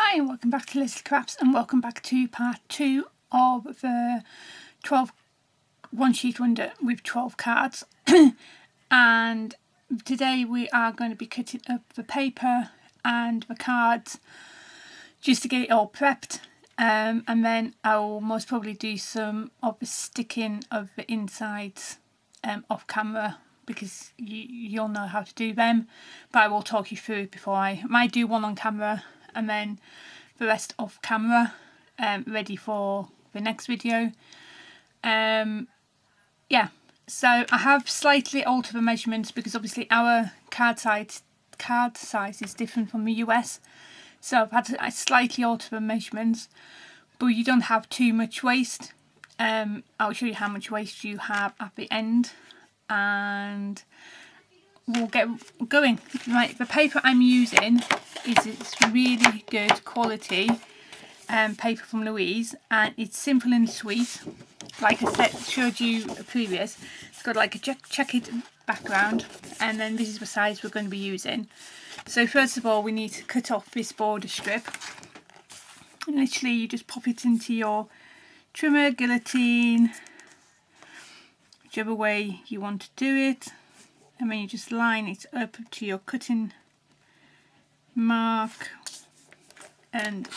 Hi and welcome back to Little Crafts, and welcome back to part 2 of the 12 one sheet wonder with 12 cards. And today we are going to be cutting up the paper and the cards just to get it all prepped, and then I'll most probably do some of the sticking of the insides off camera, because you'll know how to do them, but I will talk you through it before I might do one on camera and then the rest off camera, ready for the next video. Yeah, so I have slightly altered the measurements because obviously our card size is different from the US, so I've had to slightly alter the measurements, but you don't have too much waste. I'll show you how much waste you have at the end and we'll get going. Right, the paper I'm using is it's really good quality paper from Louise, and it's simple and sweet. Like I showed you previous, it's got like a checkered background, and then this is the size we're going to be using. So first of all, we need to cut off this border strip, and literally you just pop it into your trimmer, guillotine, whichever way you want to do it, and then you just line it up to your cutting mark and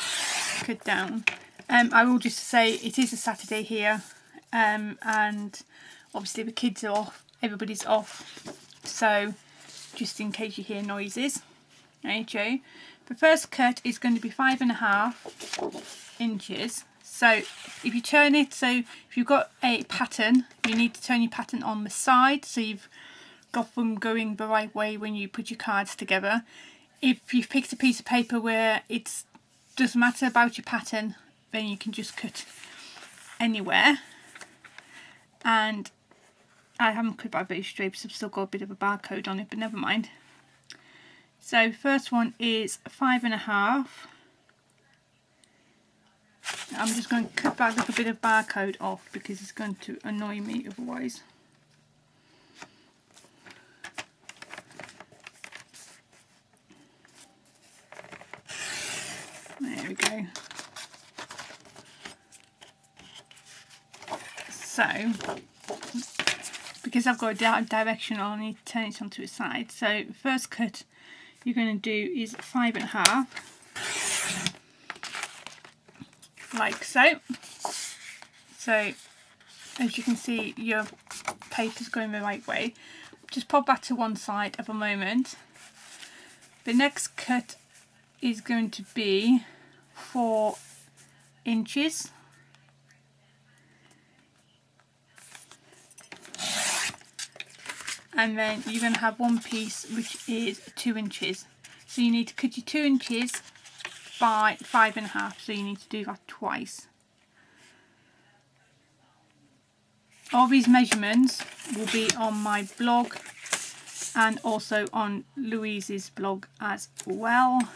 cut down. I will just say it is a Saturday here, and obviously the kids are off, everybody's off, so just in case you hear noises. Okay, the first cut is going to be 5.5 inches. So if you turn it, so if you've got a pattern, you need to turn your pattern on the side so you've got them going the right way when you put your cards together. If you've picked a piece of paper where it doesn't matter about your pattern, then you can just cut anywhere. And I haven't cut by very straight because I've still got a bit of a barcode on it, but never mind. So first one is 5.5. I'm just going to cut that little bit of barcode off because it's going to annoy me otherwise. There we go. So, because I've got a directional, I need to turn it onto its side. So, the first cut you're going to do is 5.5, like so. So, as you can see, your paper's going the right way. Just pop that to one side at the moment. The next cut is going to be 4 inches. And then you're going to have one piece which is 2 inches. So you need to cut your 2 inches by 5.5, so you need to do that twice. All these measurements will be on my blog and also on Louise's blog as well.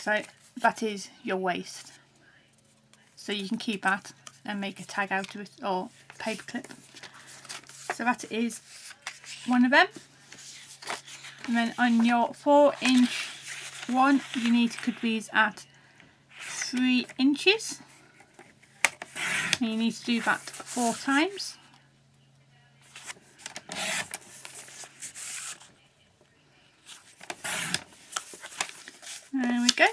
So that is your waist. So you can keep that and make a tag out of it or paper clip. So that is one of them. And then on your 4-inch one, you need to cut these at 3 inches. And you need to do that 4 times. There we go.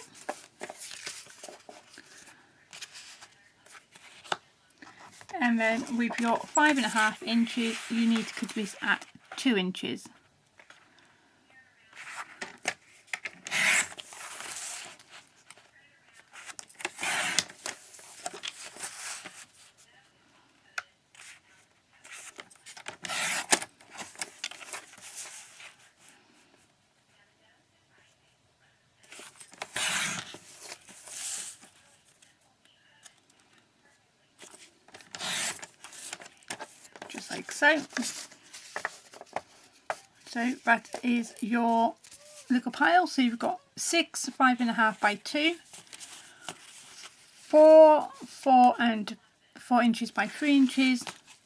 And then with your 5.5 inches, you need to cut this at 2 inches. Like so. So that is your little pile. So you've got 6 5.5 by 2, 4 4 inches by 3 inches,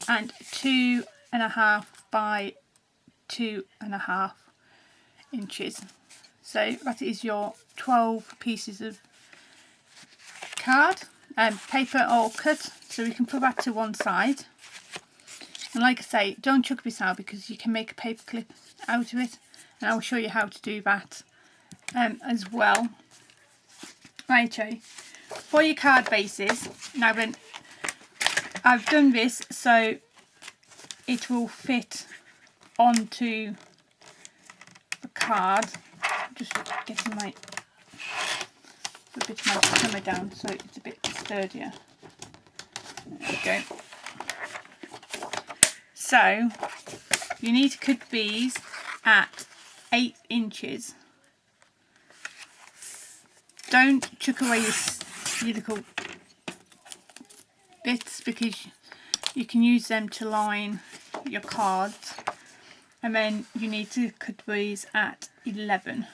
and 2.5 by 2.5 inches. So that is your 12 pieces of card paper all cut, so we can put that to one side. And like I say, don't chuck this out because you can make a paper clip out of it, and I'll show you how to do that as well. Righto, for your card bases, now then I've done this so it will fit onto the card. Just getting a bit of my trimmer down so it's a bit sturdier. There we go. So you need to cut these at 8 inches. Don't chuck away your little bits because you can use them to line your cards. And then you need to cut these at 11.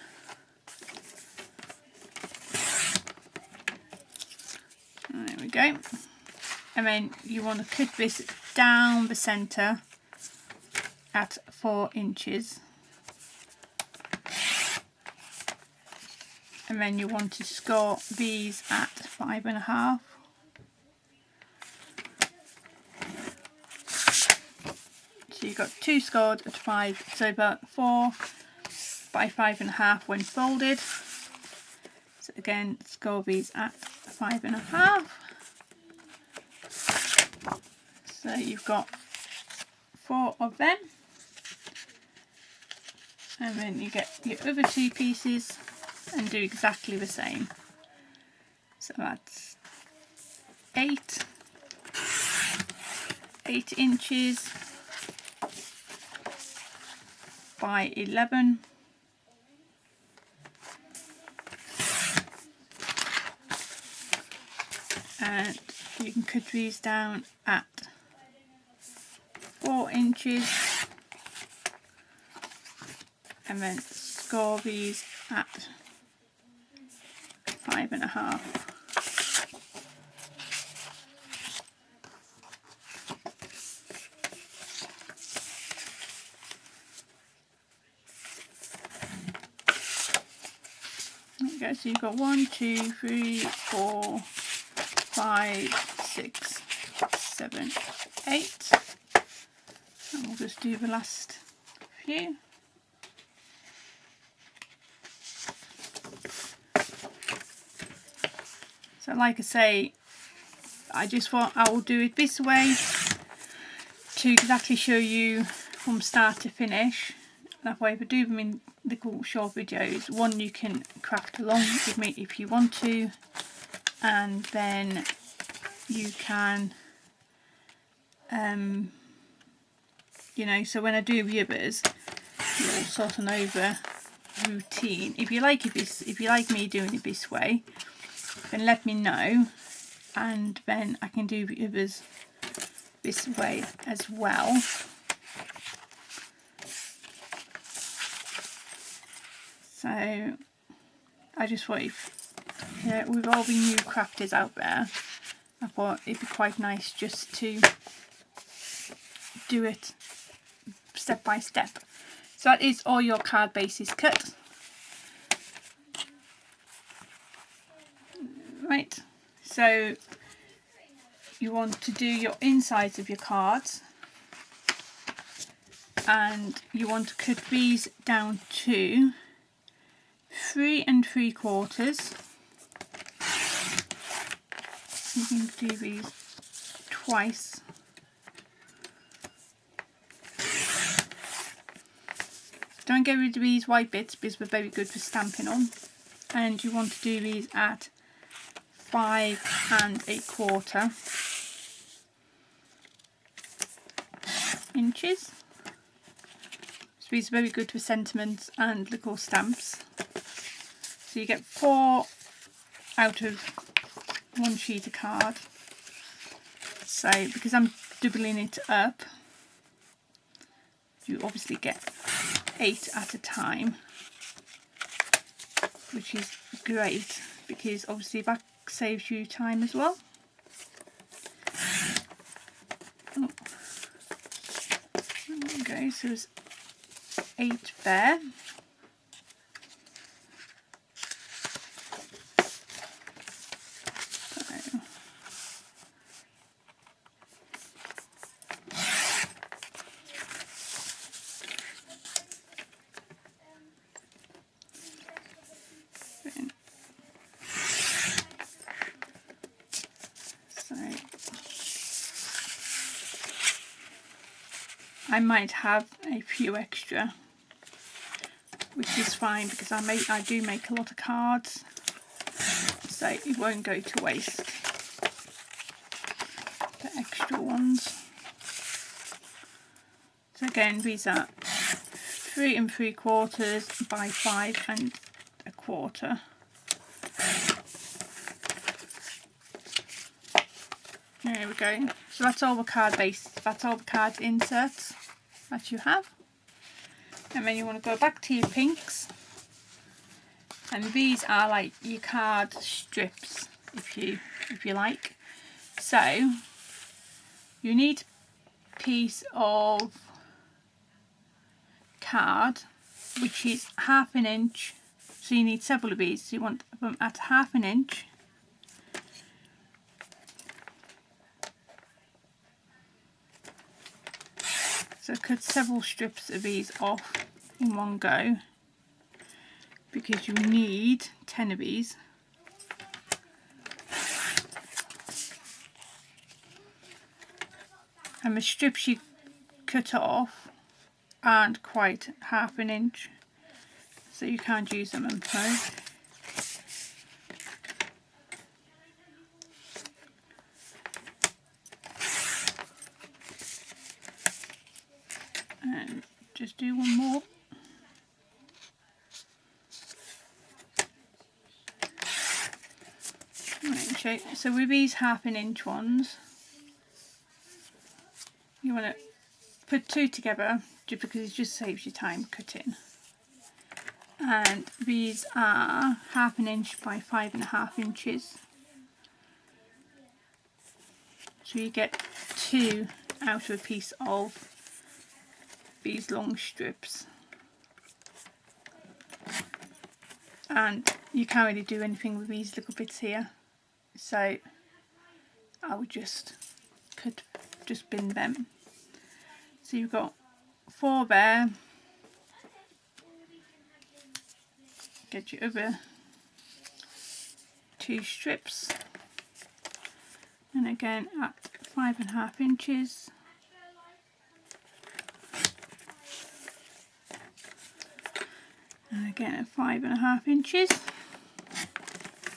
There we go. And then you want to cut this down the centre at 4 inches. And then you want to score these at 5.5. So you've got 2 scored at 5, so about 4 by 5.5 when folded. So again, score these at 5.5. So you've got 4 of them. And then you get your other 2 pieces and do exactly the same. So that's 8 inches by 11. And you can cut these down at 4 inches and then score these at 5.5. There you go, so you've got 1, 2, 3, 4, 5, 6, 7, 8. And we'll just do the last few. So like I say, I just thought I will do it this way to exactly show you from start to finish. That way if I do them in little short videos, one, you can craft along with me if you want to, and then you can you know, so when I do the others, you'll sort of know the routine. If you like me doing it this way, then let me know, and then I can do the others this way as well. So I just thought with all the new crafters out there, I thought it'd be quite nice just to do it step by step. So that is all your card bases cut. Right, so you want to do your insides of your cards, and you want to cut these down to 3 3/4. You can do these twice. Don't get rid of these white bits because they're very good for stamping on. And you want to do these at 5 1/4 inches. So these are very good for sentiments and little stamps. So you get 4 out of 1 sheet of card. So because I'm doubling it up, you obviously get 8 at a time, which is great because obviously that saves you time as well. Oh. There we go, so there's 8 there. So I might have a few extra, which is fine because I do make a lot of cards, so it won't go to waste, the extra ones. So again, these are 3 3/4 by 5 1/4. There we go. So that's all the card base. That's all the card inserts that you have. And then you want to go back to your pinks. And these are like your card strips, if you like. So you need a piece of card which is 1/2 inch. So you need several of these. So you want them at 1/2 inch. So cut several strips of these off in one go, because you need 10 of these. And the strips you cut off aren't quite 1/2 inch, so you can't use them in post. And just do one more. Right, so with these 1/2 inch ones, you want to put 2 together just because it just saves you time cutting. And these are 1/2 inch by 5 1/2 inches. So you get 2 out of a piece of these long strips. And you can't really do anything with these little bits here, so I would just bin them. So you've got 4 there. Get your other 2 strips, and again at 5 1/2 inches. And again at 5 1/2 inches.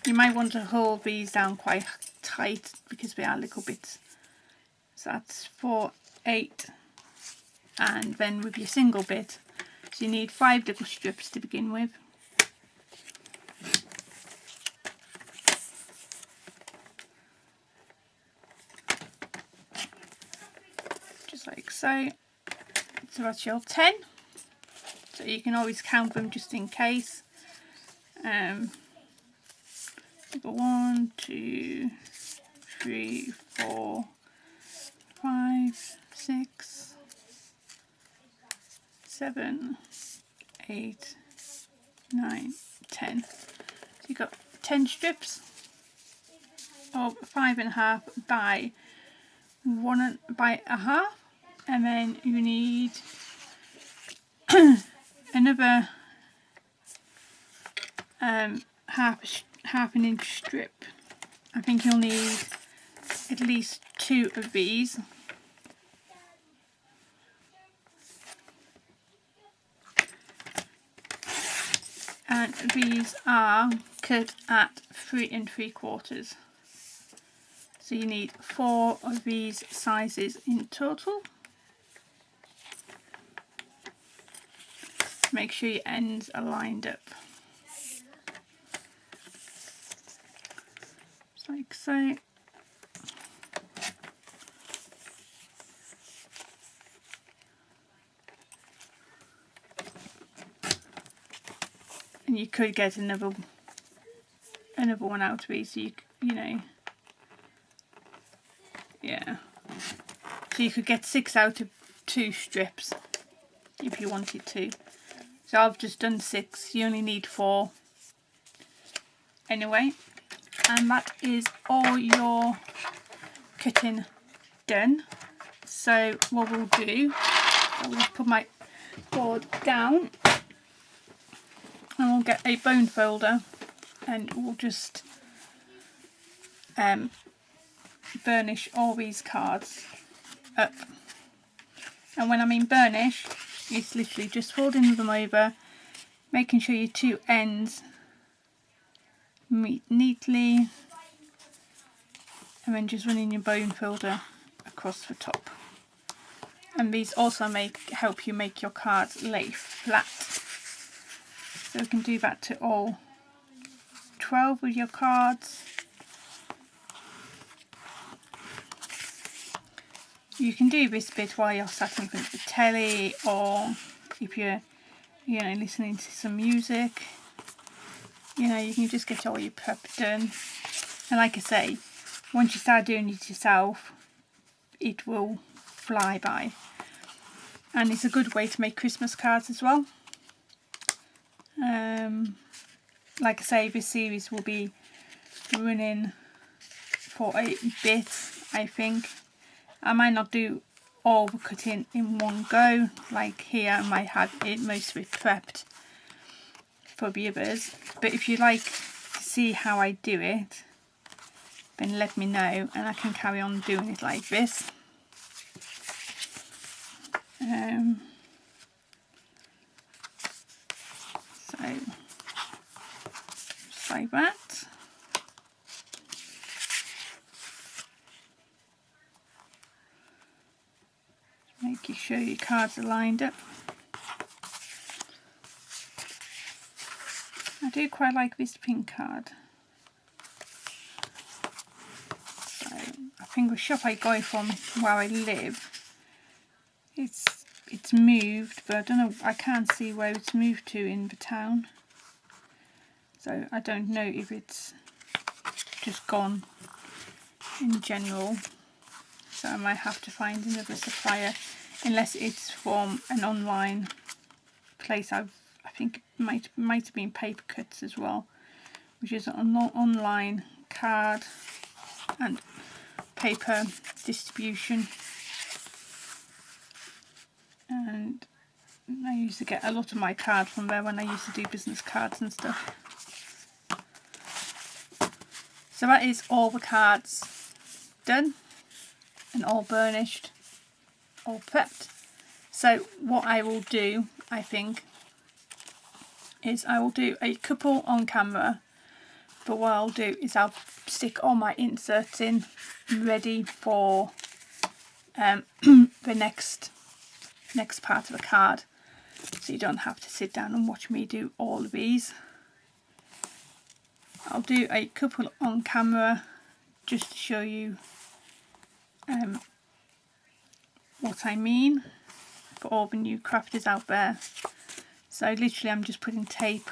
You might want to hold these down quite tight because they are little bits. So that's 4 8, and then with your single bit, so you need 5 little strips to begin with. Just like so. So that's your 10. So you can always count them just in case. You've got 1 2 3 4 5 6 7 8 9 10. So you've got 10 strips of 5 1/2 by 1 by 1/2, and then you need another 1/2 inch strip. I think you'll need at least 2 of these. And these are cut at 3 3/4. So you need 4 of these sizes in total. Make sure your ends are lined up. Just like so. And you could get another one out of these, so you know, yeah. So you could get 6 out of 2 strips if you wanted to. So I've just done 6. You only need 4 anyway. And that is all your cutting done. So what we'll do, I'll just put my board down, and we'll get a bone folder and we'll just burnish all these cards up. And when I mean burnish, it's literally just folding them over, making sure your two ends meet neatly, and then just running your bone folder across the top. And these also help you make your cards lay flat. So you can do that to all 12 of your cards. You can do this bit while you're sat in front of the telly, or if you're listening to some music. You can just get all your prep done. And like I say, once you start doing it yourself, it will fly by. And it's a good way to make Christmas cards as well. Like I say, this series will be running for a bit, I think. I might not do all the cutting in one go, like here I might have it most of it prepped for the others. But if you like to see how I do it, then let me know and I can carry on doing it like this. So just like that. Making sure your cards are lined up. I do quite like this pink card. So I think the shop I go from where I live, it's moved, but I don't know, I can't see where it's moved to in the town. So I don't know if it's just gone in general. So I might have to find another supplier, unless it's from an online place. I think it might have been Paper Cuts as well, which is an online card and paper distribution. And I used to get a lot of my cards from there when I used to do business cards and stuff. So that is all the cards done and all burnished, all prepped. So what I will do, I think, is I will do a couple on camera, but what I'll do is I'll stick all my inserts in ready for the next part of the card, so you don't have to sit down and watch me do all of these. I'll do a couple on camera just to show you what I mean for all the new crafters out there. So literally I'm just putting tape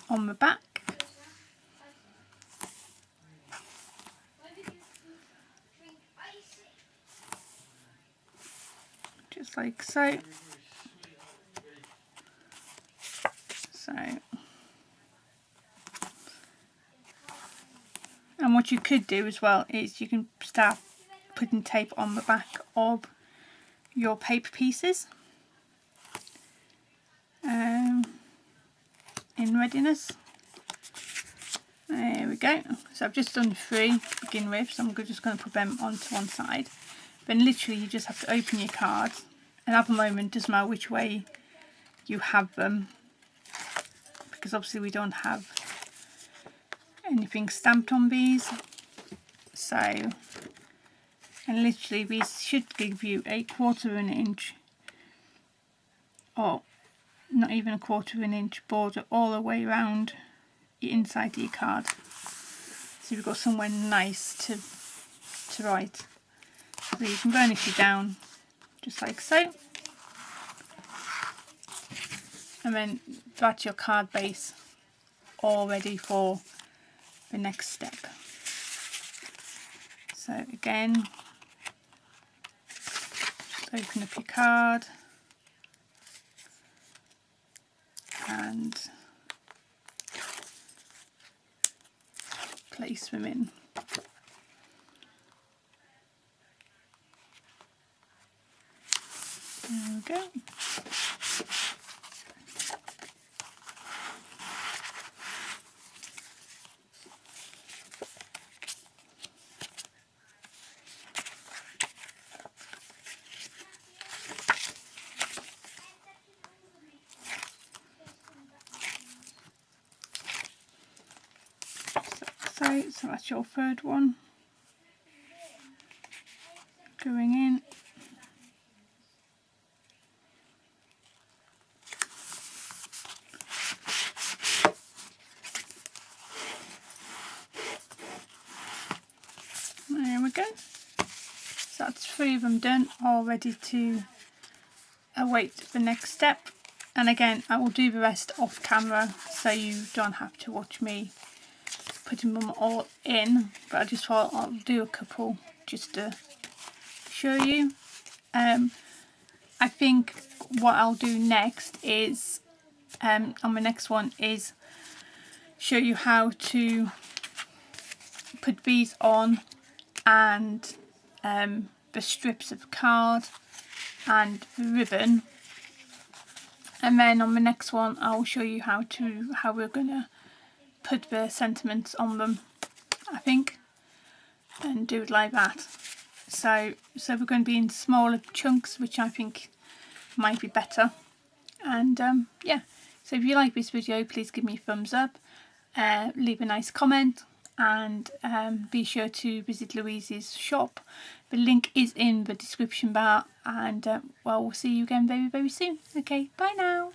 on the back. Just like so. And what you could do as well is you can start putting tape on the back of your paper pieces in readiness. There we go. So I've just done 3 to begin with, so I'm just going to put them onto one side. Then literally you just have to open your cards, and at the moment it doesn't matter which way you have them, because obviously we don't have anything stamped on these. So, and literally these should give you a 1/4 of an inch, or not even a 1/4 of an inch border all the way around the inside of your card, so you've got somewhere nice to write. So you can burnish it down just like so, and then that's your card base all ready for the next step. So again, just open up your card and place them in. There we go. So that's your third one going in. There we go. So that's 3 of them done, all ready to await the next step. And again, I will do the rest off camera so you don't have to watch me putting them all in, but I just thought I'll do a couple just to show you. I think what I'll do next is, on the next one, is show you how to put these on, and the strips of card and the ribbon, and then on the next one I'll show you how we're gonna put the sentiments on them, I think, and do it like that. So we're going to be in smaller chunks, which I think might be better. And yeah, so if you like this video, please give me a thumbs up, leave a nice comment, and be sure to visit Louise's shop. The link is in the description bar, and well, we'll see you again very, very soon. Okay, bye now.